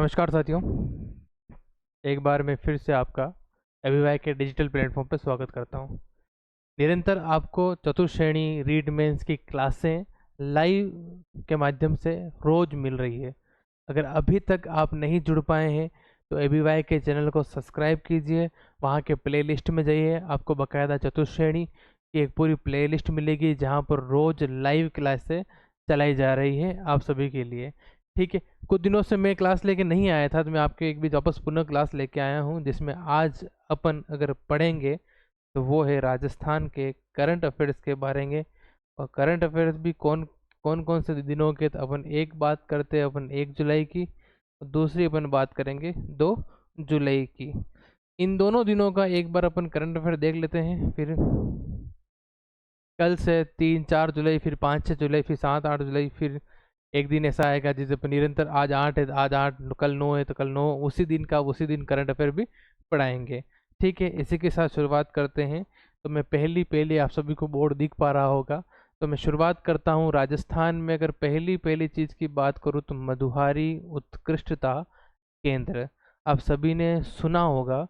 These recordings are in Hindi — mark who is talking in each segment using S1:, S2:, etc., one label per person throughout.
S1: नमस्कार साथियों। एक बार मैं फिर से आपका अभिवाय के डिजिटल प्लेटफॉर्म पर स्वागत करता हूं। निरंतर आपको चतुर्श्रेणी रीड मेंस की क्लासें लाइव के माध्यम से रोज मिल रही है। अगर अभी तक आप नहीं जुड़ पाए हैं तो अभिवाय के चैनल को सब्सक्राइब कीजिए। वहां के प्लेलिस्ट में जाइए, आपको बकायदा चतुर्श्रेणी की एक पूरी प्लेलिस्ट मिलेगी जहां पर रोज लाइव क्लासें चलाई जा रही है आप सभी के लिए। ठीक है, कुछ दिनों से मैं क्लास लेके नहीं आया था, तो मैं आपके एक भी वापस पुनः क्लास लेके आया हूँ, जिसमें आज अपन अगर पढ़ेंगे तो वो है राजस्थान के करंट अफेयर्स के बारे में। और करंट अफेयर्स भी कौन कौन कौन से दिनों के, तो अपन एक बात करते हैं अपन 1 जुलाई की, और दूसरी अपन बात करेंगे 2 जुलाई की। इन दोनों दिनों का एक बार अपन करंट अफेयर देख लेते हैं। फिर कल से 3-4 जुलाई, फिर 5-6 जुलाई, फिर 7-8 जुलाई, फिर एक दिन ऐसा आएगा जिसे पर निरंतर आज 8 है, आज 8, कल 9 है तो कल 9, उसी दिन का उसी दिन करंट अफेयर भी पढ़ाएंगे। ठीक है, इसी के साथ शुरुआत करते हैं। तो मैं पहली आप सभी को बोर्ड दिख पा रहा होगा, तो मैं शुरुआत करता हूँ। राजस्थान में अगर पहली चीज़ की बात करूँ तो मधुहारी उत्कृष्टता केंद्र आप सभी ने सुना होगा,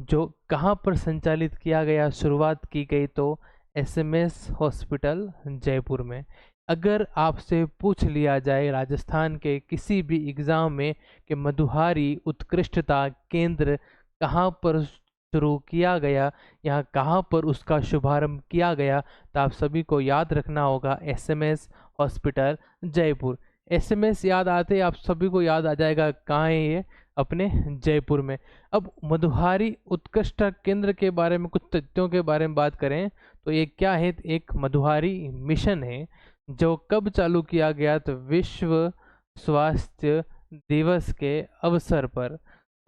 S1: जो कहाँ पर संचालित किया गया, शुरुआत की गई तो एसएमएस हॉस्पिटल जयपुर में। अगर आपसे पूछ लिया जाए राजस्थान के किसी भी एग्ज़ाम में कि मधुहारी उत्कृष्टता केंद्र कहाँ पर शुरू किया गया, यहाँ कहाँ पर उसका शुभारंभ किया गया, तो आप सभी को याद रखना होगा एसएमएस हॉस्पिटल जयपुर। एसएमएस याद आते आप सभी को याद आ जाएगा कहाँ है ये, अपने जयपुर में। अब मधुहारी उत्कृष्ट केंद्र के बारे में कुछ तथ्यों के बारे में बात करें तो ये क्या है, एक मधुहारी मिशन है जो कब चालू किया गया, तो विश्व स्वास्थ्य दिवस के अवसर पर।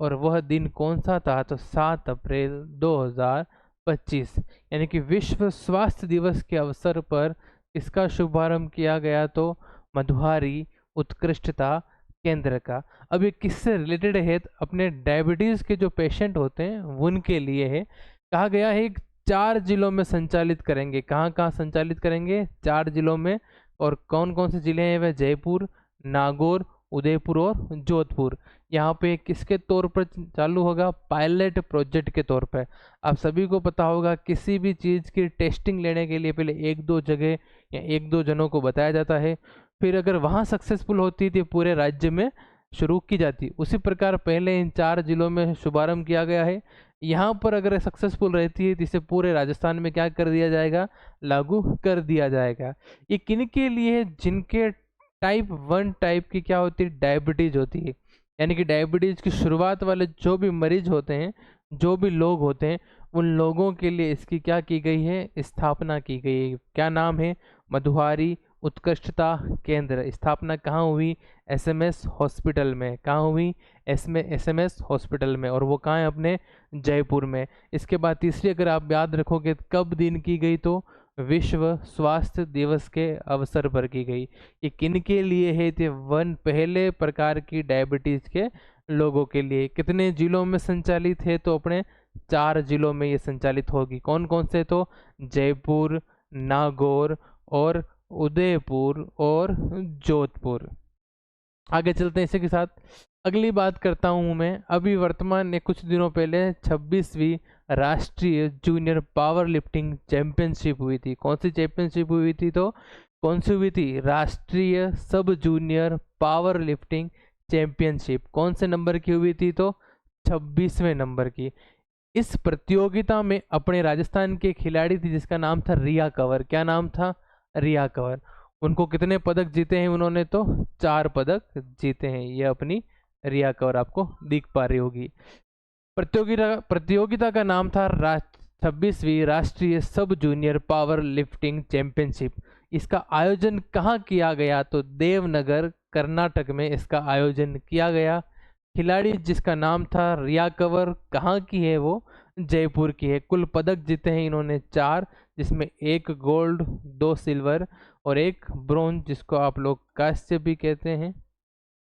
S1: और वह दिन कौन सा था, तो 7 अप्रैल 2025, यानी कि विश्व स्वास्थ्य दिवस के अवसर पर इसका शुभारंभ किया गया, तो मधुहारी उत्कृष्टता केंद्र का। अब ये किससे रिलेटेड है, तो अपने डायबिटीज़ के जो पेशेंट होते हैं उनके लिए है। कहा गया है 4 जिलों में संचालित करेंगे। कहाँ कहाँ संचालित करेंगे, 4 जिलों में। और कौन कौन से जिले हैं वह, जयपुर, नागौर, उदयपुर और जोधपुर। यहाँ पे किसके तौर पर चालू होगा, पायलट प्रोजेक्ट के तौर पर। आप सभी को पता होगा किसी भी चीज़ की टेस्टिंग लेने के लिए पहले 1-2 जगह या 1-2 जनों को बताया जाता है, फिर अगर वहाँ सक्सेसफुल होती थी पूरे राज्य में शुरू की जाती। उसी प्रकार पहले इन 4 जिलों में शुभारंभ किया गया है। यहाँ पर अगर सक्सेसफुल रहती है तो इसे पूरे राजस्थान में क्या कर दिया जाएगा, लागू कर दिया जाएगा। ये किन के लिए है, जिनके टाइप 1 टाइप की क्या होती है, डायबिटीज होती है। यानी कि डायबिटीज की शुरुआत वाले जो भी मरीज होते हैं, जो भी लोग होते हैं, उन लोगों के लिए इसकी क्या की गई है, स्थापना की गई है। क्या नाम है, मधुहारी उत्कृष्टता केंद्र। स्थापना कहाँ हुई, एसएमएस हॉस्पिटल में। कहाँ हुई, एसएमएस हॉस्पिटल में, और वो कहाँ है, अपने जयपुर में। इसके बाद तीसरी अगर आप याद रखोगे कब दिन की गई, तो विश्व स्वास्थ्य दिवस के अवसर पर की गई। ये किन के लिए है, तो पहले प्रकार की डायबिटीज के लोगों के लिए। कितने जिलों में संचालित है, तो अपने 4 जिलों में ये संचालित होगी। कौन कौन से, तो जयपुर, नागौर और उदयपुर और जोधपुर। आगे चलते हैं इसी के साथ। अगली बात करता हूँ मैं, अभी वर्तमान में कुछ दिनों पहले 26वीं राष्ट्रीय जूनियर पावर लिफ्टिंग चैंपियनशिप हुई थी। कौन सी चैंपियनशिप हुई थी, तो कौन सी हुई थी, राष्ट्रीय सब जूनियर पावर लिफ्टिंग चैंपियनशिप। कौन से नंबर की हुई थी, तो 26वें नंबर की। इस प्रतियोगिता में अपने राजस्थान के खिलाड़ी थी जिसका नाम था रिया कंवर। क्या नाम था, रिया कंवर। उनको कितने पदक जीते हैं उन्होंने, तो 4 पदक जीते हैं। ये अपनी रिया कंवर आपको दिख पा रही होगी। प्रतियोगिता का नाम था 26वीं राष्ट्रीय सब जूनियर पावर लिफ्टिंग चैंपियनशिप। इसका आयोजन कहाँ किया गया, तो देवनगर कर्नाटक में इसका आयोजन किया गया। खिलाड़ी जिसका नाम था रिया कंवर, कहाँ की है, वो जयपुर की है। कुल पदक जीते हैं इन्होंने 4, जिसमें 1 गोल्ड, 2 सिल्वर और 1 ब्रोंज, जिसको आप लोग कांस्य भी कहते हैं,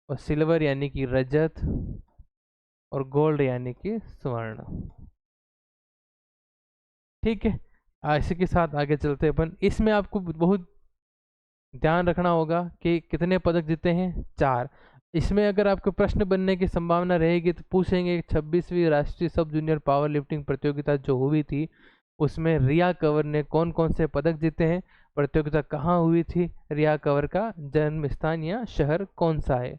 S1: और सिल्वर यानी कि रजत और गोल्ड यानी कि स्वर्ण। ठीक है, इसी के साथ आगे चलते हैं अपन। इसमें आपको बहुत ध्यान रखना होगा कि कितने पदक जीते हैं, 4। इसमें अगर आपके प्रश्न बनने की संभावना रहेगी तो पूछेंगे 26वीं राष्ट्रीय सब जूनियर पावर लिफ्टिंग प्रतियोगिता जो हुई थी उसमें रिया कंवर ने कौन कौन से पदक जीते हैं, प्रतियोगिता कहाँ हुई थी, रिया कंवर का जन्म स्थान या शहर कौन सा है।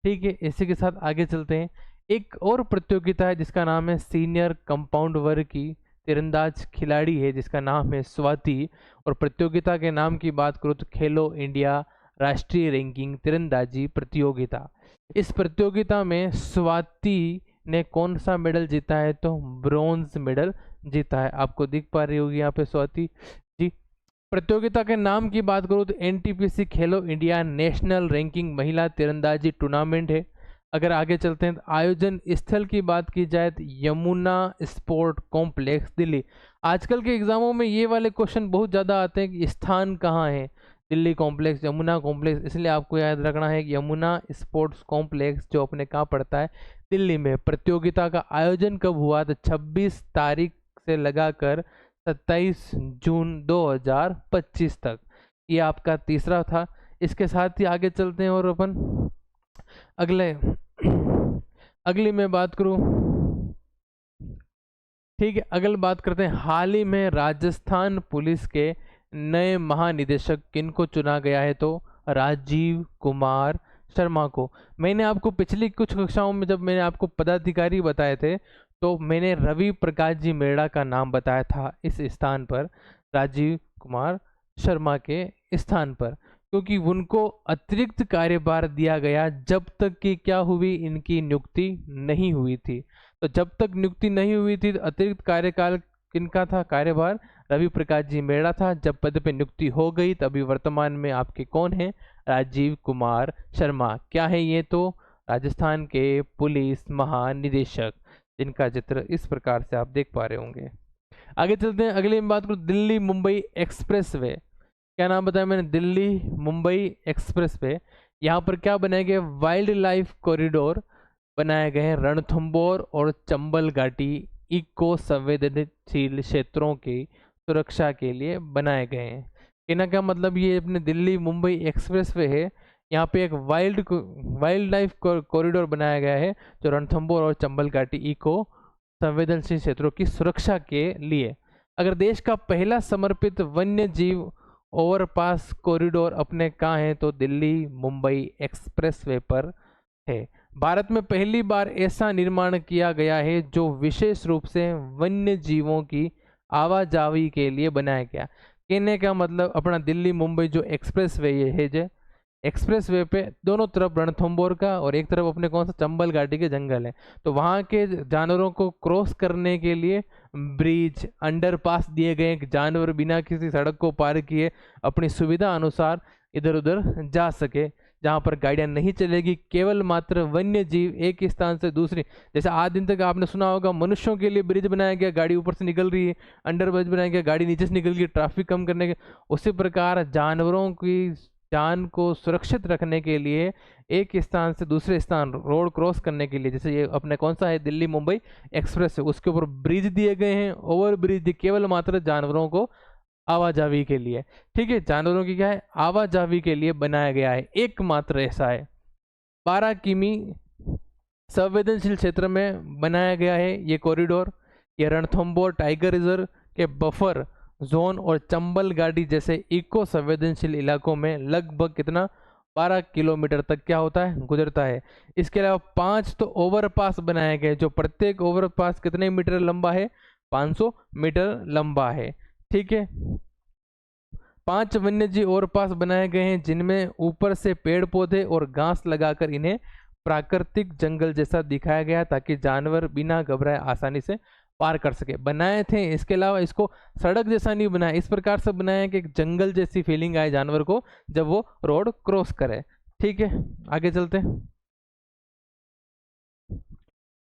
S1: ठीक है, इसी के साथ आगे चलते हैं। एक और प्रतियोगिता है जिसका नाम है सीनियर कंपाउंड वर्ग की तीरंदाज खिलाड़ी है जिसका नाम है स्वाति। और प्रतियोगिता के नाम की बात करूँ तो खेलो इंडिया राष्ट्रीय रैंकिंग तीरंदाजी प्रतियोगिता। इस प्रतियोगिता में स्वाति ने कौन सा मेडल जीता है, तो ब्रॉन्ज मेडल जीता है। आपको दिख पा रही होगी यहाँ पे स्वाति जी। प्रतियोगिता के नाम की बात करूँ तो एनटीपीसी खेलो इंडिया नेशनल रैंकिंग महिला तीरंदाजी टूर्नामेंट है। अगर आगे चलते हैं तो आयोजन स्थल की बात की जाए तो यमुना स्पोर्ट कॉम्प्लेक्स दिल्ली। आजकल के एग्जामों में ये वाले क्वेश्चन बहुत ज़्यादा आते हैं कि स्थान कहाँ है, दिल्ली कॉम्प्लेक्स, यमुना कॉम्प्लेक्स, इसलिए आपको याद रखना है कि यमुना स्पोर्ट्स कॉम्प्लेक्स जो अपने कहाँ पड़ता है, दिल्ली में। प्रतियोगिता का आयोजन कब हुआ तो 26 तारीख से लगाकर 27 जून 2025 तक। ये आपका तीसरा था। इसके साथ ही आगे चलते हैं और अपन अगले अगली मैं बात करूं, ठीक है, अगली बात करते हैं। हाल ही में राजस्थान पुलिस के नए महानिदेशक किनको चुना गया है, तो राजीव कुमार शर्मा को। मैंने आपको पिछली कुछ कक्षाओं में जब मैंने आपको पदाधिकारी बताए थे तो मैंने रवि प्रकाश जी मेड़ा का नाम बताया था इस स्थान पर, राजीव कुमार शर्मा के स्थान पर, क्योंकि उनको अतिरिक्त कार्यभार दिया गया जब तक कि क्या हुई, इनकी नियुक्ति नहीं हुई थी। तो जब तक नियुक्ति नहीं हुई थी तो अतिरिक्त कार्यकाल किनका था, कार्यभार रवि प्रकाश जी मेड़ा था। जब पद पे नियुक्ति हो गई तभी वर्तमान में आपके कौन है, राजीव कुमार शर्मा। क्या है ये, तो राजस्थान के पुलिस महानिदेशक, जिनका चित्र इस प्रकार से आप देख पा रहे होंगे। आगे चलते हैं, अगली बात करूँ दिल्ली मुंबई एक्सप्रेस वे। क्या नाम बताया मैंने, दिल्ली मुंबई एक्सप्रेस वे। यहाँ पर क्या बनाए गए, वाइल्ड लाइफ कॉरिडोर बनाए गए हैं। रणथंबोर और चंबल घाटी इको संवेदनशील क्षेत्रों की सुरक्षा के लिए बनाए गए हैं। कहना क्या मतलब, ये अपने दिल्ली मुंबई एक्सप्रेस वे है, यहाँ पे एक वाइल्ड लाइफ कॉरिडोर बनाया गया है जो रणथंबोर और चंबल घाटी इको संवेदनशील क्षेत्रों की सुरक्षा के लिए। अगर देश का पहला समर्पित वन्य जीव ओवरपास कॉरिडोर अपने कहाँ है, तो दिल्ली मुंबई एक्सप्रेसवे पर है। भारत में पहली बार ऐसा निर्माण किया गया है जो विशेष रूप से वन्य जीवों की आवाजाही के लिए बनाया गया। कहने का मतलब अपना दिल्ली मुंबई जो एक्सप्रेसवे है, जो एक्सप्रेसवे पे दोनों तरफ रणथंबोर का और एक तरफ अपने कौन सा चंबल घाटी के जंगल है, तो वहाँ के जानवरों को क्रॉस करने के लिए ब्रिज अंडरपास दिए गए कि जानवर बिना किसी सड़क को पार किए अपनी सुविधा अनुसार इधर उधर जा सके, जहाँ पर गाड़ियाँ नहीं चलेगी, केवल मात्र वन्य जीव एक स्थान से दूसरी। जैसे आज दिन तक आपने सुना होगा मनुष्यों के लिए ब्रिज बनाया गया, गाड़ी ऊपर से निकल रही है, अंडर ब्रिज बनाया गया, गाड़ी नीचे से निकल गई, ट्रैफिक कम करने के। उसी प्रकार जानवरों की जान को सुरक्षित रखने के लिए एक स्थान से दूसरे स्थान रोड क्रॉस करने के लिए, जैसे ये अपने कौन सा है दिल्ली मुंबई एक्सप्रेस है, उसके ऊपर ब्रिज दिए गए हैं, ओवर ब्रिज केवल मात्र जानवरों को आवाजाही के लिए। ठीक है, जानवरों की क्या है, आवाजाही के लिए बनाया गया है, एकमात्र ऐसा है। 12 किमी संवेदनशील क्षेत्र में बनाया गया है ये कॉरिडोर। ये रणथंबोर टाइगर रिजर्व के बफर जोन और चंबल घाटी जैसे इको संवेदनशील इलाकों में लगभग कितना 12 किलोमीटर तक क्या होता है, गुजरता है। इसके अलावा 5 तो ओवरपास बनाए गए जो प्रत्येक ओवरपास कितने मीटर लंबा है, 500 मीटर लंबा है। ठीक है, 5 वन्यजीव ओवरपास बनाए गए हैं जिनमें ऊपर से पेड़ पौधे और घास लगाकर इन्हें प्राकृतिक जंगल जैसा दिखाया गया ताकि जानवर बिना घबराए आसानी से पार कर सके, बनाए थे। इसके अलावा इसको सड़क जैसा नहीं बनाया, इस प्रकार से बनाया कि एक जंगल जैसी फीलिंग आए जानवर को जब वो रोड क्रॉस करे। ठीक है, आगे चलते हैं।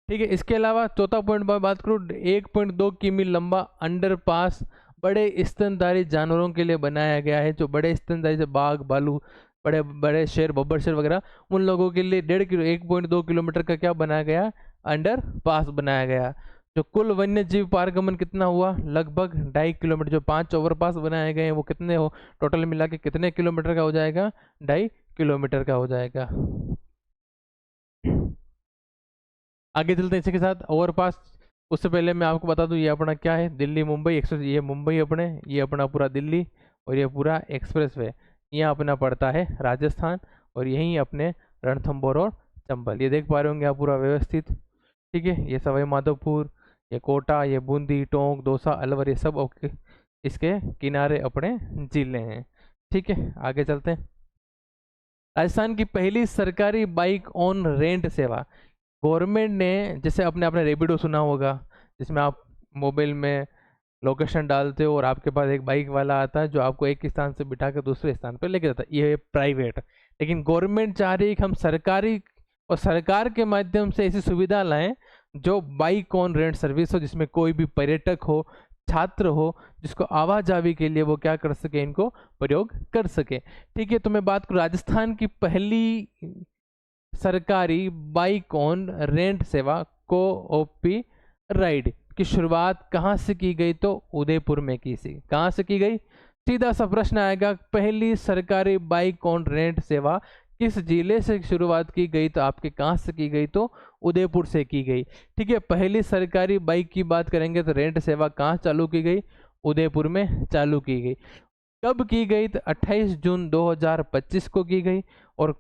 S1: ठीक है, इसके अलावा चौथा पॉइंट बात करूँ, 1.2 किमी लंबा अंडरपास बड़े स्तनधारी जानवरों के लिए बनाया गया है। जो बड़े स्तनधारी से बाघ भालू बड़े बड़े शेर बब्बर शेर वगैरह, उन लोगों के लिए 1.2 किलोमीटर का क्या बनाया गया, अंडर पास बनाया गया। जो कुल वन्य जीव पारगमन कितना हुआ, लगभग 2.5 किलोमीटर। जो 5 ओवरपास बनाए गए हैं वो कितने हो, टोटल मिला के कितने किलोमीटर का हो जाएगा, 2.5 किलोमीटर का हो जाएगा। आगे चलते हैं इसी के साथ ओवरपास। उससे पहले मैं आपको बता दूं ये अपना क्या है, दिल्ली मुंबई एक्सप्रेस। ये मुंबई अपने, ये अपना पूरा दिल्ली, और ये पूरा एक्सप्रेस वे यहाँ अपना पड़ता है राजस्थान, और यहीं अपने रणथंभौर और चंबल, ये देख पा रहे होंगे आप पूरा व्यवस्थित। ठीक है, ये सवाई माधोपुर, ये कोटा, ये बूंदी, टोंक, दौसा, अलवर, ये सब इसके किनारे अपने जिले हैं। ठीक है, आगे चलते हैं। राजस्थान की पहली सरकारी बाइक ऑन रेंट सेवा, गवर्नमेंट ने, जैसे अपने आपने रेपिडो सुना होगा, जिसमें आप मोबाइल में लोकेशन डालते हो और आपके पास एक बाइक वाला आता है जो आपको एक स्थान से बिठा कर दूसरे स्थान पर लेके जाता है, ये है प्राइवेट। लेकिन गवर्नमेंट चाह रही है कि हम सरकारी और सरकार के माध्यम से ऐसी सुविधा लाएं जो बाइक ऑन रेंट सर्विस हो, जिसमें कोई भी पर्यटक हो, छात्र हो, जिसको आवाजावी के लिए वो क्या कर सके, इनको प्रयोग कर सके। ठीक है, तो मैं बात करूँ राजस्थान की पहली सरकारी बाइक ऑन रेंट सेवा कोओपी राइड की शुरुआत कहाँ से की गई, तो उदयपुर में की थी। कहाँ से की गई, सीधा सा प्रश्न आएगा, पहली सरकारी बाइक ऑन रेंट सेवा किस जिले से शुरुआत की गई, तो आपके कहाँ से की गई, तो उदयपुर से की गई। ठीक है, पहली सरकारी बाइक की बात करेंगे तो रेंट सेवा कहाँ चालू की गई, उदयपुर में चालू की गई। कब की गई, तो 28 जून 2025 को की गई। और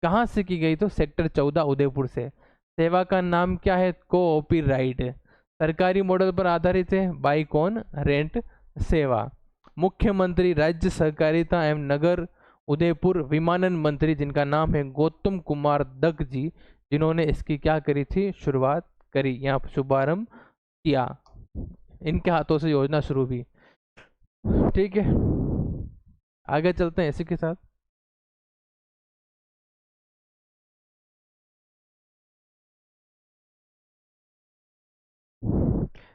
S1: कहाँ से की गई, तो सेक्टर 14 उदयपुर से। सेवा का नाम क्या है, कोओपी राइड। सरकारी मॉडल पर आधारित है बाइक ऑन रेंट सेवा। मुख्यमंत्री राज्य सहकारिता एवं नगर उदयपुर विमानन मंत्री, जिनका नाम है गौतम कुमार दग जी, जिन्होंने इसकी क्या करी थी, शुरुआत करी, यहाँ शुभारंभ किया, इनके हाथों से योजना शुरू हुई। ठीक है, आगे चलते हैं इसी के साथ।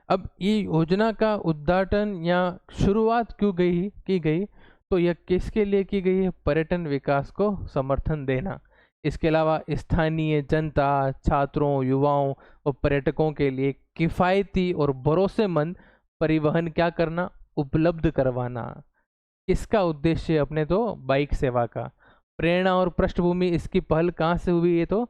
S1: अब ये योजना का उद्घाटन या शुरुआत क्यों की गई, तो यह किसके लिए की गई है, पर्यटन विकास को समर्थन देना। इसके अलावा स्थानीय जनता, छात्रों, युवाओं और पर्यटकों के लिए किफ़ायती और भरोसेमंद परिवहन क्या करना, उपलब्ध करवाना। इसका उद्देश्य अपने तो बाइक सेवा का। प्रेरणा और पृष्ठभूमि इसकी पहल कहाँ से हुई है, तो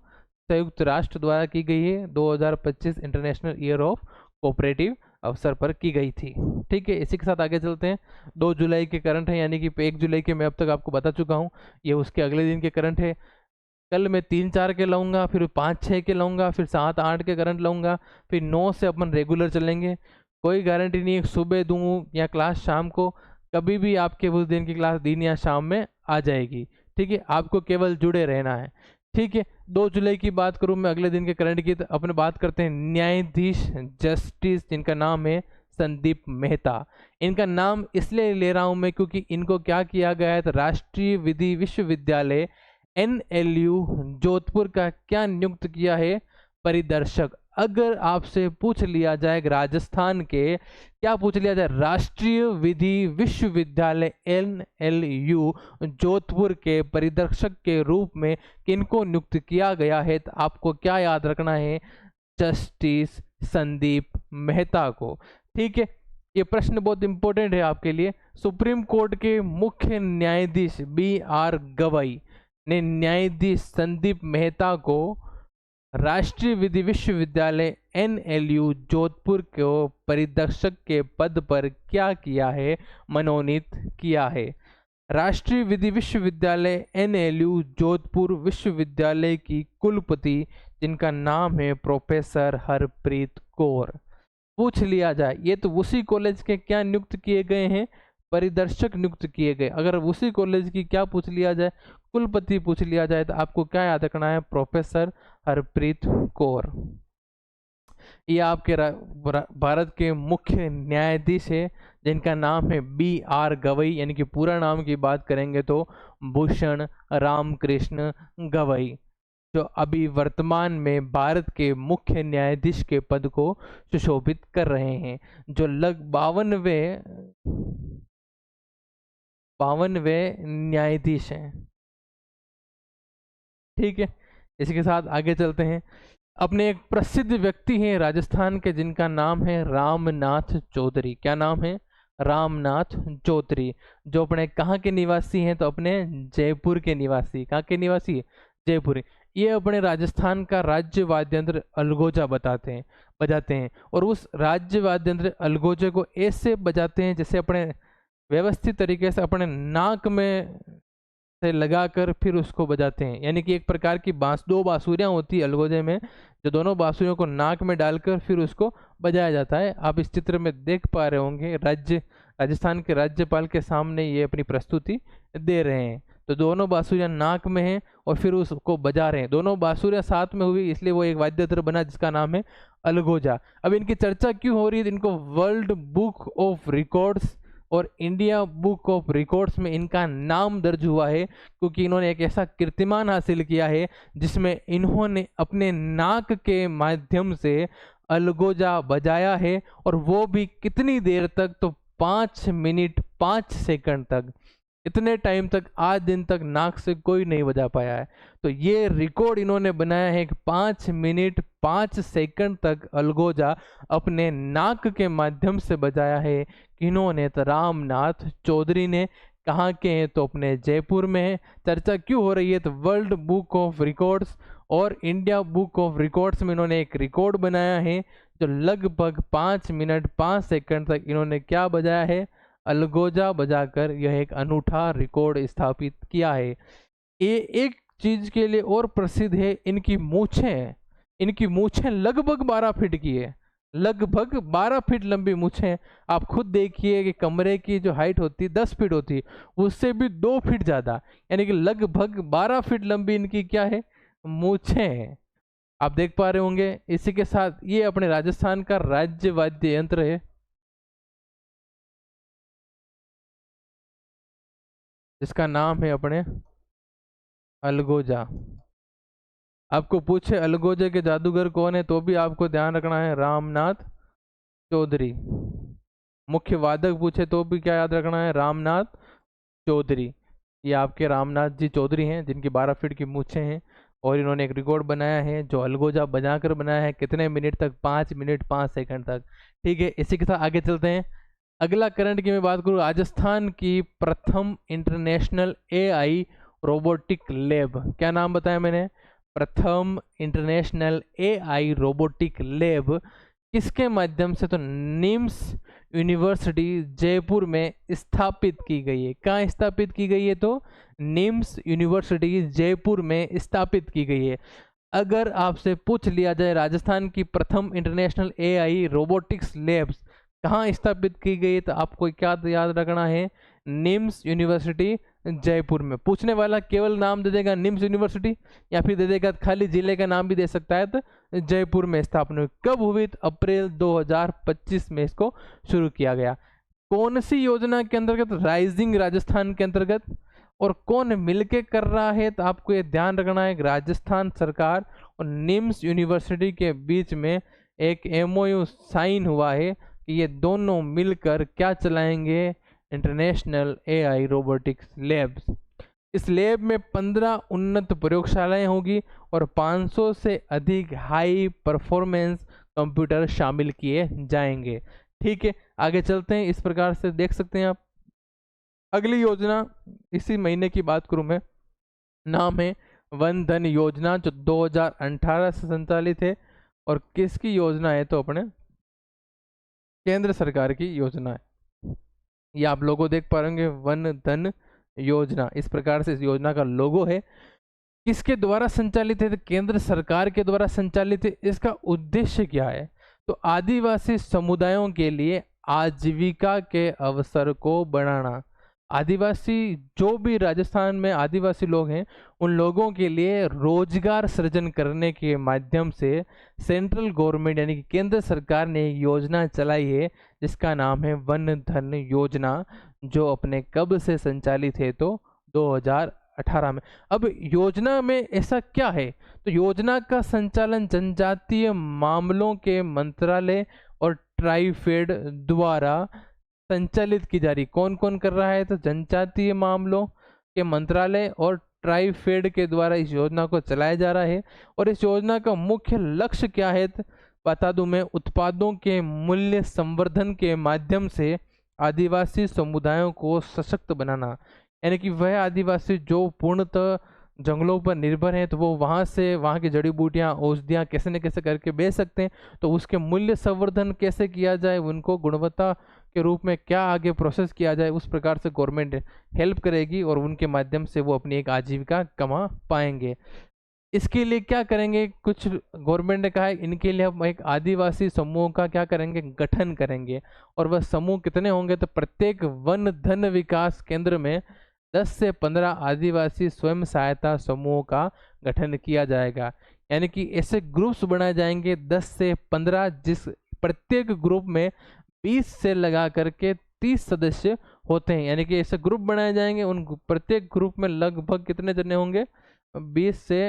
S1: संयुक्त राष्ट्र द्वारा की गई है, 2025 इंटरनेशनल ईयर ऑफ कोऑपरेटिव अवसर पर की गई थी। ठीक है, इसी के साथ आगे चलते हैं। 2 जुलाई के करंट है, यानी कि 1 जुलाई के मैं अब तक आपको बता चुका हूँ, ये उसके अगले दिन के करंट है। कल मैं 3-4 के लाऊंगा, फिर 5-6 के लाऊंगा, फिर 7-8 के करंट लाऊंगा, फिर 9 से अपन रेगुलर चलेंगे। कोई गारंटी नहीं है सुबह दूँ या क्लास शाम को, कभी भी आपके उस दिन की क्लास दिन या शाम में आ जाएगी। ठीक है, आपको केवल जुड़े रहना है। ठीक है, 2 जुलाई की बात करूं मैं अगले दिन के करंट की, तो अपने बात करते हैं न्यायाधीश जस्टिस, जिनका नाम है संदीप मेहता। इनका नाम इसलिए ले रहा हूं मैं क्योंकि इनको क्या किया गया है, तो राष्ट्रीय विधि विश्वविद्यालय NLU जोधपुर का क्या नियुक्त किया है, परिदर्शक। अगर आपसे पूछ लिया जाए राजस्थान के, क्या पूछ लिया जाए, राष्ट्रीय विधि विश्वविद्यालय NLU जोधपुर के परिदर्शक के रूप में किनको नियुक्त किया गया है, तो आपको क्या याद रखना है, जस्टिस संदीप मेहता को। ठीक है, ये प्रश्न बहुत इंपॉर्टेंट है आपके लिए। सुप्रीम कोर्ट के मुख्य न्यायाधीश BR गवई ने न्यायाधीश संदीप मेहता को राष्ट्रीय विधि विश्वविद्यालय NLU जोधपुर को परिदर्शक के पद पर क्या किया है, मनोनीत किया है। राष्ट्रीय विधि विश्वविद्यालय NLU जोधपुर विश्वविद्यालय की कुलपति, जिनका नाम है प्रोफेसर हरप्रीत कौर। पूछ लिया जाए ये तो उसी कॉलेज के क्या नियुक्त किए गए हैं, परिदर्शक नियुक्त किए गए। अगर उसी कॉलेज की क्या पूछ लिया जाए, कुलपति पूछ लिया जाए, तो आपको क्या याद रखना है, प्रोफेसर हरप्रीत कौर। ये आपके भारत के मुख्य न्यायाधीश है, जिनका नाम है BR गवई, यानी कि पूरा नाम की बात करेंगे तो भूषण रामकृष्ण गवई, जो अभी वर्तमान में भारत के मुख्य न्यायाधीश के पद को सुशोभित कर रहे हैं, जो लगभग 52वें न्यायाधीश हैं। ठीक है, इसके साथ आगे चलते हैं। अपने एक प्रसिद्ध व्यक्ति हैं राजस्थान के, जिनका नाम है रामनाथ चौधरी। क्या नाम है, रामनाथ चौधरी, जो अपने कहाँ के निवासी हैं, तो अपने जयपुर के निवासी। कहाँ के निवासी, जयपुर। ये अपने राजस्थान का राज्य वाद्य यंत्र अलगोजा बजाते हैं और उस राज्य वाद्य यंत्र अलगोजे को ऐसे बजाते हैं जैसे अपने व्यवस्थित तरीके से अपने नाक में से लगाकर फिर उसको बजाते हैं। यानी कि एक प्रकार की दो बांसुरियां होती है अलगोजे में, जो दोनों बांसुरियों को नाक में डालकर फिर उसको बजाया जाता है। आप इस चित्र में देख पा रहे होंगे, राजस्थान के राज्यपाल के सामने ये अपनी प्रस्तुति दे रहे हैं। तो दोनों बांसुरियां नाक में हैं और फिर उसको बजा रहे हैं। दोनों बांसुरियां साथ में हुई, इसलिए वो एक वाद्य यंत्र बना जिसका नाम है अलगोजा। अब इनकी चर्चा क्यों हो रही है? इनको वर्ल्ड बुक ऑफ रिकॉर्ड्स और इंडिया बुक ऑफ रिकॉर्ड्स में इनका नाम दर्ज हुआ है, क्योंकि इन्होंने एक ऐसा कीर्तिमान हासिल किया है जिसमें इन्होंने अपने नाक के माध्यम से अलगोजा बजाया है, और वो भी कितनी देर तक? तो 5 मिनट 5 सेकंड तक। इतने टाइम तक आज दिन तक नाक से कोई नहीं बजा पाया है। तो ये रिकॉर्ड इन्होंने बनाया है कि 5 मिनट 5 सेकंड तक अलगोजा अपने नाक के माध्यम से बजाया है। किन्होंने? तो रामनाथ चौधरी ने। कहाँ के हैं? तो अपने जयपुर में है। चर्चा क्यों हो रही है? तो वर्ल्ड बुक ऑफ रिकॉर्ड्स और इंडिया बुक ऑफ रिकॉर्ड्स में इन्होंने एक रिकॉर्ड बनाया है, जो लगभग 5 मिनट 5 सेकंड तक इन्होंने क्या बजाया है? अलगोजा बजाकर यह एक अनूठा रिकॉर्ड स्थापित किया है। ये एक चीज के लिए और प्रसिद्ध है, इनकी मूछें। इनकी मूछें लगभग 12 फीट की है, लगभग 12 फीट लंबी मूछें। आप खुद देखिए कि कमरे की जो हाइट होती है 10 फीट होती है, उससे भी 2 फीट ज़्यादा, यानी कि लगभग 12 फीट लंबी इनकी क्या है? मूछें हैं। आप देख पा रहे होंगे। इसी के साथ ये अपने राजस्थान का राज्य वाद्य यंत्र है, जिसका नाम है अपने अलगोजा। आपको पूछे अलगोजे के जादूगर कौन है, तो भी आपको ध्यान रखना है रामनाथ चौधरी। मुख्य वादक पूछे तो भी क्या याद रखना है? रामनाथ चौधरी। ये आपके रामनाथ जी चौधरी हैं, जिनकी 12 फीट की मूछें हैं, और इन्होंने एक रिकॉर्ड बनाया है जो अलगोजा बजाकर बनाया है। कितने मिनट तक? 5 मिनट 5 सेकंड तक। ठीक है, इसी के साथ आगे चलते हैं। अगला करंट की मैं बात करूँ, राजस्थान की प्रथम इंटरनेशनल एआई रोबोटिक लैब। क्या नाम बताया मैंने? प्रथम इंटरनेशनल एआई रोबोटिक लैब किसके माध्यम से? तो निम्स यूनिवर्सिटी जयपुर में स्थापित की गई है। कहाँ स्थापित की गई है? तो निम्स यूनिवर्सिटी जयपुर में स्थापित की गई है। अगर आपसे पूछ लिया जाए राजस्थान की प्रथम इंटरनेशनल एआई रोबोटिक्स लैब्स कहाँ स्थापित की गई, तो आपको क्या याद रखना है? निम्स यूनिवर्सिटी जयपुर में। पूछने वाला केवल नाम दे देगा निम्स यूनिवर्सिटी, या फिर दे देगा खाली जिले का नाम भी दे सकता है। तो जयपुर में स्थापना हुई। कब हुई? तो अप्रैल 2025 में इसको शुरू किया गया। कौन सी योजना के अंतर्गत? राइजिंग राजस्थान के अंतर्गत। और कौन मिलके कर रहा है? तो आपको ये ध्यान रखना है, राजस्थान सरकार और निम्स यूनिवर्सिटी के बीच में एक एमओयू साइन हुआ है कि ये दोनों मिलकर क्या चलाएंगे? International AI robotics labs. इस लैब में 15 उन्नत प्रयोगशालाएं होगी और 500 से अधिक हाई परफॉर्मेंस कंप्यूटर शामिल किए जाएंगे। ठीक है, आगे चलते हैं। इस प्रकार से देख सकते हैं आप। अगली योजना इसी महीने की बात करूं मैं, नाम है वन धन योजना, जो 2018 से संचालित है। और किसकी योजना है? तो अपने केंद्र सरकार की योजना है। ये आप लोगों देख पा रहे वन धन योजना, इस प्रकार से इस योजना का लोगो है। किसके द्वारा संचालित है? तो केंद्र सरकार के द्वारा संचालित है। इसका उद्देश्य क्या है? तो आदिवासी समुदायों के लिए आजीविका के अवसर को बढ़ाना। आदिवासी, जो भी राजस्थान में आदिवासी लोग हैं, उन लोगों के लिए रोजगार सृजन करने के माध्यम से सेंट्रल गवर्नमेंट यानी कि केंद्र सरकार ने एक योजना चलाई है जिसका नाम है वन धन योजना, जो अपने कब से संचालित है? तो 2018 में। अब योजना में ऐसा क्या है? तो योजना का संचालन जनजातीय मामलों के मंत्रालय और ट्राइफेड द्वारा संचालित की जा रही। कौन कौन कर रहा है? तो जनजातीय मामलों के मंत्रालय और ट्राइफेड के द्वारा इस योजना को चलाया जा रहा है। और इस योजना का मुख्य लक्ष्य क्या है? तो बता दूं मैं, उत्पादों के मूल्य संवर्धन के माध्यम से आदिवासी समुदायों को सशक्त बनाना। यानी कि वह आदिवासी जो पूर्णतः जंगलों पर निर्भर हैं तो वो वहाँ से वहाँ की जड़ी बूटियाँ औषधियाँ कैसे न कैसे करके बेच सकते हैं। तो उसके मूल्य संवर्धन कैसे किया जाए, उनको गुणवत्ता के रूप में क्या आगे प्रोसेस किया जाए, उस प्रकार से गवर्नमेंट हेल्प करेगी और उनके माध्यम से वो अपनी एक आजीविका कमा पाएंगे। इसके लिए क्या करेंगे, कुछ गवर्नमेंट ने कहा है इनके लिए हम एक आदिवासी समूह का क्या करेंगे, गठन करेंगे। और वह समूह कितने होंगे, तो प्रत्येक वन धन विकास केंद्र में 10 से 15 आदिवासी स्वयं सहायता समूहों का गठन किया जाएगा। यानी कि ऐसे ग्रुप्स बनाए जाएंगे 10 से 15, जिस प्रत्येक ग्रुप में 20 से लगा करके 30 सदस्य होते हैं। यानी कि ऐसे ग्रुप बनाए जाएंगे, उन प्रत्येक ग्रुप में लगभग कितने जने होंगे, 20 से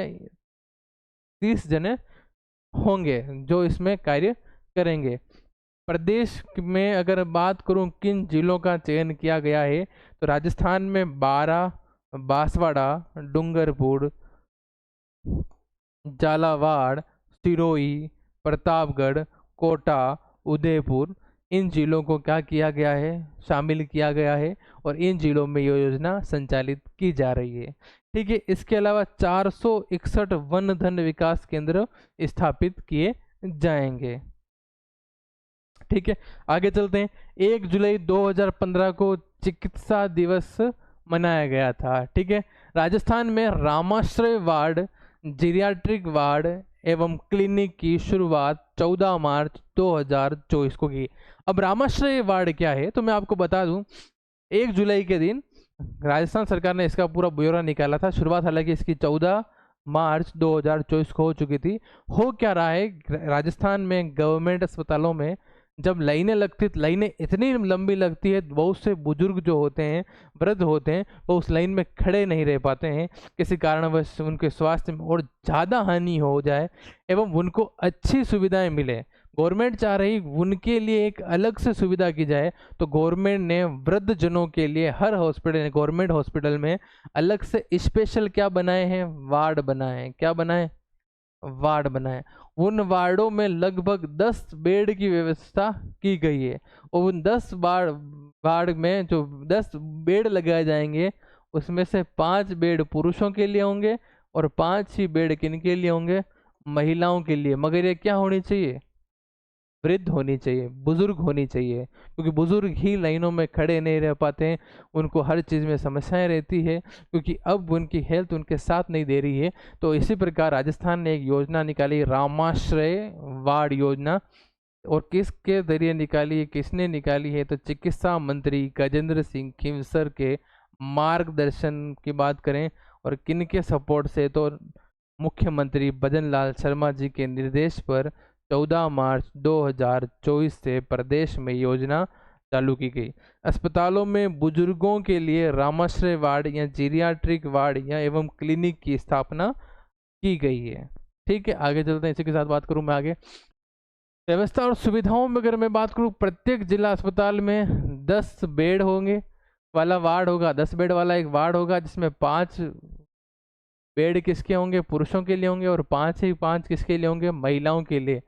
S1: 30 जने होंगे जो इसमें कार्य करेंगे। प्रदेश में अगर बात करूं किन जिलों का चयन किया गया है, तो राजस्थान में 12, बांसवाड़ा, डूंगरपुर, झालावाड़, सिरोही, प्रतापगढ़, कोटा, उदयपुर, इन जिलों को क्या किया गया है, शामिल किया गया है और इन जिलों में ये योजना संचालित की जा रही है। ठीक है, इसके अलावा 461 वन धन विकास केंद्र स्थापित किए जाएंगे। ठीक है, आगे चलते हैं। 1 जुलाई 2015 को चिकित्सा दिवस मनाया गया था। ठीक है, राजस्थान में रामाश्रय वार्ड, जीरियाट्रिक वार्ड एवं क्लिनिक की शुरुआत 14 मार्च 2024 को की। अब रामाश्रय वार्ड क्या है, तो मैं आपको बता दूं, 1 जुलाई के दिन राजस्थान सरकार ने इसका पूरा ब्यौरा निकाला था। शुरुआत हालांकि इसकी 14 मार्च 2024 को हो चुकी थी। हो क्या रहा है, राजस्थान में गवर्नमेंट अस्पतालों में जब लाइनें लगती, लाइनें इतनी लंबी लगती है, बहुत से बुजुर्ग जो होते हैं, वृद्ध होते हैं, वो उस लाइन में खड़े नहीं रह पाते हैं। किसी कारणवश उनके स्वास्थ्य में और ज़्यादा हानि हो जाए एवं उनको अच्छी सुविधाएं मिले, गवर्नमेंट चाह रही उनके लिए एक अलग से सुविधा की जाए। तो गवर्नमेंट ने वृद्ध जनों के लिए हर हॉस्पिटल, गवर्नमेंट हॉस्पिटल में अलग से स्पेशल क्या बनाए हैं, वार्ड बनाए हैं। क्या बनाए, वार्ड बनाए। उन वार्डों में लगभग 10 बेड की व्यवस्था की गई है और उन 10 वार्ड में जो 10 बेड लगाए जाएंगे, उसमें से 5 बेड पुरुषों के लिए होंगे और 5 ही बेड किन के लिए होंगे, महिलाओं के लिए। मगर ये क्या होनी चाहिए, वृद्ध होनी चाहिए, बुजुर्ग होनी चाहिए, क्योंकि बुजुर्ग ही लाइनों में खड़े नहीं रह पाते हैं, उनको हर चीज़ में समस्याएं रहती है, क्योंकि अब उनकी हेल्थ उनके साथ नहीं दे रही है। तो इसी प्रकार राजस्थान ने एक योजना निकाली, रामाश्रय वार्ड योजना। और किसके जरिए निकाली है, किसने निकाली है, तो चिकित्सा मंत्री गजेंद्र सिंह खींवसर के मार्गदर्शन की बात करें और किन के सपोर्ट से, तो मुख्यमंत्री भजन लाल शर्मा जी के निर्देश पर 14 मार्च 2024 से प्रदेश में योजना चालू की गई। अस्पतालों में बुजुर्गों के लिए रामाश्रय वार्ड या जीरियाट्रिक वार्ड या एवं क्लिनिक की स्थापना की गई है। ठीक है, आगे चलते हैं, इसी के साथ बात करूं मैं आगे। व्यवस्था और सुविधाओं में अगर मैं बात करूं, प्रत्येक जिला अस्पताल में 10 बेड होंगे वाला वार्ड होगा, 10 बेड वाला एक वार्ड होगा, जिसमें 5 बेड किसके होंगे, पुरुषों के लिए होंगे और 5 ही 5 किसके लिए होंगे, महिलाओं के लिए।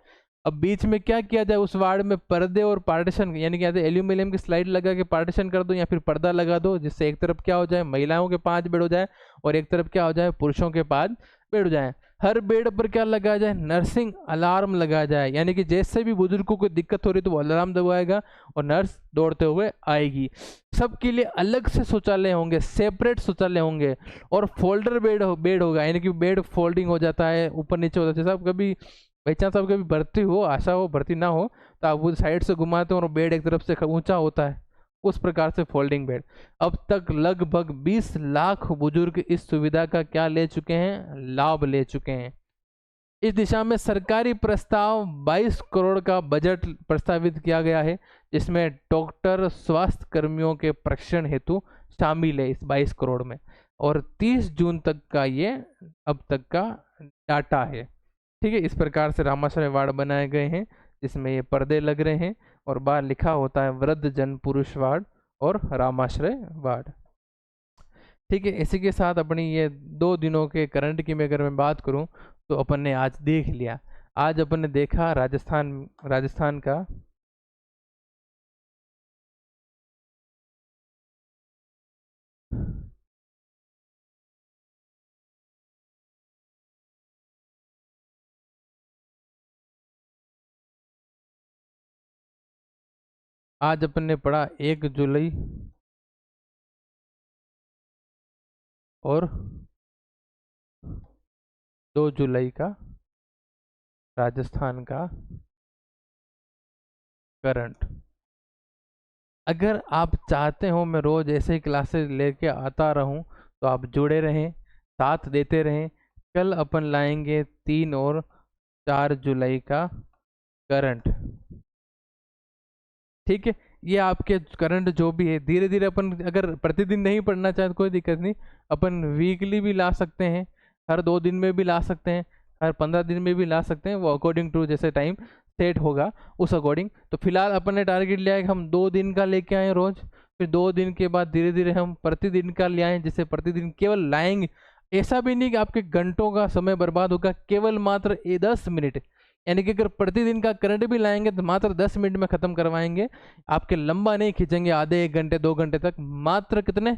S1: अब बीच में क्या किया जाए, उस वार्ड में पर्दे और पार्टीशन, यानी कि एल्यूमिनियम की स्लाइड लगा के पार्टीशन कर दो या फिर पर्दा लगा दो, जिससे एक तरफ क्या हो जाए, महिलाओं के 5 बेड हो जाए और एक तरफ क्या हो जाए, पुरुषों के 5 बेड हो जाए। हर बेड पर क्या लगाया जाए, नर्सिंग अलार्म लगाया जाए, यानी कि जैसे भी बुजुर्ग को कोई दिक्कत हो रही है तो वो अलार्म दबाएगा और नर्स दौड़ते हुए आएगी। सबके लिए अलग से शौचालय होंगे, सेपरेट शौचालय होंगे और फोल्डर बेड होगा, यानी कि बेड फोल्डिंग हो जाता है, ऊपर नीचे हो जाता है। सब कभी बाई चांस आप कभी भर्ती हो, आशा हो भर्ती ना हो, तो आप वो साइड से घुमाते हो और बेड एक तरफ से ऊंचा होता है, उस प्रकार से फोल्डिंग बेड। अब तक लगभग 20 लाख बुजुर्ग इस सुविधा का क्या ले चुके हैं, लाभ ले चुके हैं। इस दिशा में सरकारी प्रस्ताव 22 करोड़ का बजट प्रस्तावित किया गया है, जिसमें डॉक्टर स्वास्थ्य कर्मियों के प्रशिक्षण हेतु शामिल है इस 22 करोड़ में। और 30 जून तक का ये अब तक का डाटा है। ठीक है, इस प्रकार से रामाश्रय वार्ड बनाए गए हैं, जिसमें ये पर्दे लग रहे हैं और बाहर लिखा होता है वृद्ध जन पुरुष वार्ड और रामाश्रय वार्ड। ठीक है, इसी के साथ अपनी ये 2 दिनों के करंट की मैं अगर मैं बात करूं, तो अपन ने आज देख लिया। आज अपन ने देखा राजस्थान का आज अपन ने पढ़ा 1 जुलाई और 2 जुलाई का राजस्थान का करंट। अगर आप चाहते हो मैं रोज ऐसे ही क्लासेस लेके आता रहूं तो आप जुड़े रहें, साथ देते रहें। कल अपन लाएंगे 3 और 4 जुलाई का करंट। ठीक है, ये आपके करंट जो भी है धीरे धीरे अपन अगर प्रतिदिन नहीं पढ़ना चाहे तो कोई दिक्कत नहीं, अपन वीकली भी ला सकते हैं, हर 2 दिन में भी ला सकते हैं, हर 15 दिन में भी ला सकते हैं, वो अकॉर्डिंग टू जैसे टाइम सेट होगा उस अकॉर्डिंग। तो फिलहाल अपन ने टारगेट लिया है कि हम 2 दिन का लेके आए रोज, फिर 2 दिन के बाद धीरे धीरे हम प्रतिदिन का ले आए, जिससे प्रतिदिन केवल लाएंगे। ऐसा भी नहीं कि आपके घंटों का समय बर्बाद होगा, केवल मात्र 10 मिनट, यानी कि अगर प्रतिदिन का करंट भी लाएंगे तो मात्र 10 मिनट में ख़त्म करवाएंगे। आपके लंबा नहीं खींचेंगे आधे 1 घंटे 2 घंटे तक, मात्र कितने,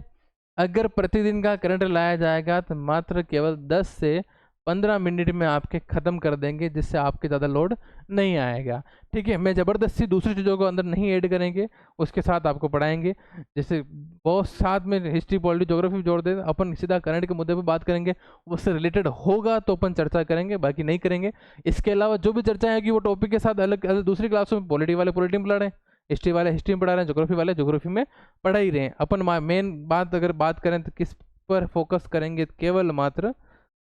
S1: अगर प्रतिदिन का करंट लाया जाएगा तो मात्र केवल 10 से 15 मिनट में आपके ख़त्म कर देंगे, जिससे आपके ज़्यादा लोड नहीं आएगा। ठीक है, मैं ज़बरदस्ती दूसरी चीज़ों को अंदर नहीं ऐड करेंगे, उसके साथ आपको पढ़ाएंगे। जैसे बहुत साथ में हिस्ट्री पॉलिटी ज्योग्राफी जोड़ दे, अपन सीधा करंट के मुद्दे पर बात करेंगे, उससे रिलेटेड होगा तो अपन चर्चा करेंगे, बाकी नहीं करेंगे। इसके अलावा जो भी चर्चा आएगी वो टॉपिक के साथ अलग अलग दूसरी क्लासों में पॉलिटी वाले पॉलिटी में पढ़ा रहे हैं, हिस्ट्री वाले हिस्ट्री में पढ़ा रहे हैं, ज्योग्राफी वाले ज्योग्राफी में पढ़ा ही रहे हैं। अपन मेन बात अगर बात करें तो किस पर फोकस करेंगे, केवल मात्र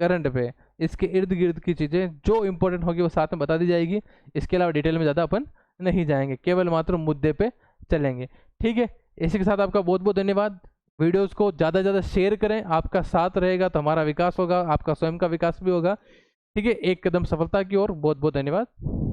S1: करंट पे। इसके इर्द गिर्द की चीज़ें जो इंपॉर्टेंट होगी वो साथ में बता दी जाएगी, इसके अलावा डिटेल में ज़्यादा अपन नहीं जाएंगे, केवल मात्र मुद्दे पे चलेंगे। ठीक है, इसी के साथ आपका बहुत बहुत धन्यवाद। वीडियोस को ज़्यादा से ज़्यादा शेयर करें, आपका साथ रहेगा तो हमारा विकास होगा, आपका स्वयं का विकास भी होगा। ठीक है, एक कदम सफलता की ओर। बहुत बहुत धन्यवाद।